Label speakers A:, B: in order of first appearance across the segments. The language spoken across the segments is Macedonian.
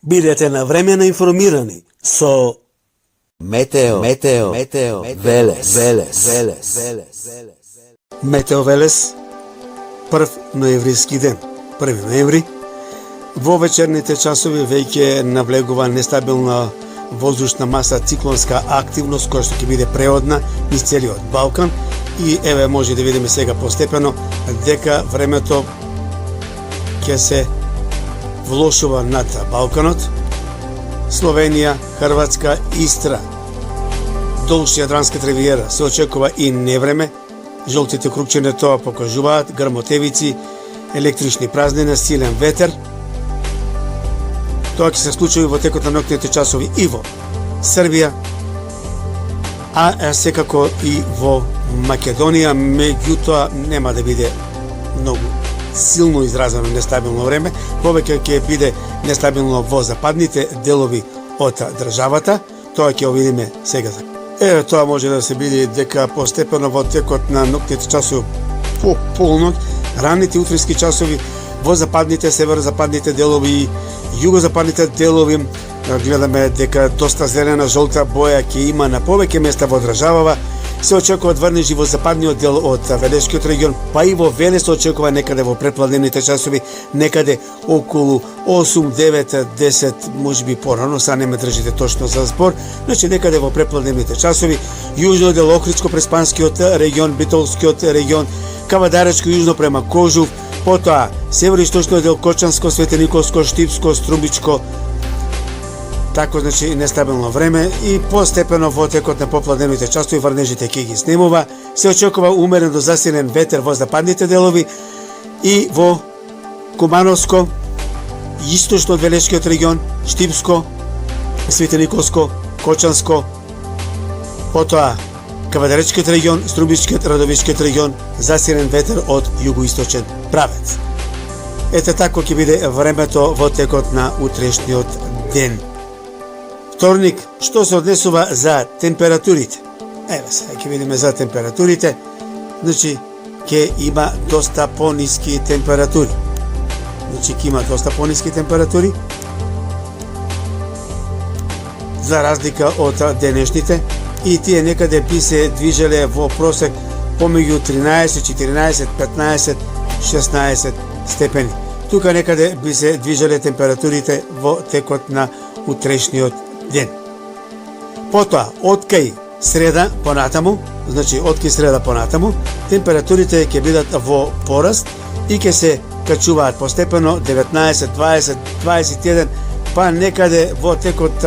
A: Бидете навремено информирани со
B: Метео Велес.
A: Метео Велес, 1 ноемвриски ден, 1 ноември. Во вечерните часови веќе навлегува нестабилна воздушна маса, циклонска активност која што ќе биде преодна низ целиот Балкан и еве може да видиме сега постепено дека времето ќе се влошува над Балканот. Словенија, Хрватска, Истра, долж Јадранската ривиера се очекува и невреме. Жолтите крупче на тоа покажуваат грмотевици, електрични празнина, силен ветер. Тоа ќе се случи во текот на ноќните часови и во Србија, а секако и во Македонија, меѓутоа нема да биде многу силно изразено нестабилно време, повеќе ќе биде нестабилно во западните делови од државата. Тоа ќе видиме сега. Еве тоа може да се види дека постепено во текот на ноќните часови по полноќ, ранните утрински часови во западните, северозападните делови и југозападните делови гледаме дека доста зелена жолта боја ќе има на повеќе места во државава. Се очекуваат врнежи во западниот дел од Велешкиот регион, па и во Велес се очекува некаде во предпладневните часови, некаде околу 8, 9, 10, можеби порано, са не ме држите точно за збор, значи некаде во предпладневните часови, јужно дел Охридско-Преспанскиот регион, Битолскиот регион, Кавадаречко јужно према Кожув, потоа североисточниот дел Кочанско, Светениколско, Штипско, Струмбичко. Тако, значи, нестабилно време и постепено во текот на попладневните часови врнежите ќе ги снемува. Се очекува умерен до засилен ветер во западните делови и во Кумановско, источно од Велешкиот регион, Штипско, Светениколско, Кочанско, потоа Кавадаречкиот регион, Струмбичкиот, Радовишкиот регион, засилен ветер од југоисточен правец. Ете тако ќе биде времето во текот на утрешниот ден. Вторник, што се однесува за температурите? Еве сега ќе видиме за температурите. Значи, ќе има доста пониски температури. За разлика од денешните, и тие некаде би се движеле во просек помеѓу 13, 14, 15, 16 степени. Тука некаде би се движеле температурите во текот на утрешниот ден. Потоа, од кај среда понатаму, температурите ќе бидат во пораст и ќе се качуваат постепено 19, 20, 21, па некаде во текот,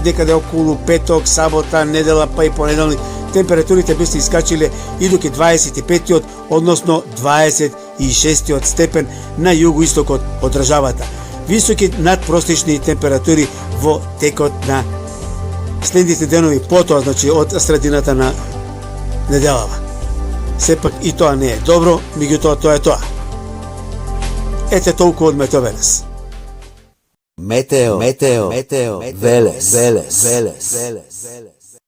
A: некаде околу петок, сабота, недела, па и понеделник, температурите би се искачиле и до 25-тиот, односно 26-тиот степен на југоистокот од државата. Високи надпросечни температури во текот на следните денови, потоа, значи, од средината на неделава. Сепак и тоа не е добро, меѓутоа тоа е тоа. Ете толку од Метео Велес.
B: Метео Велес.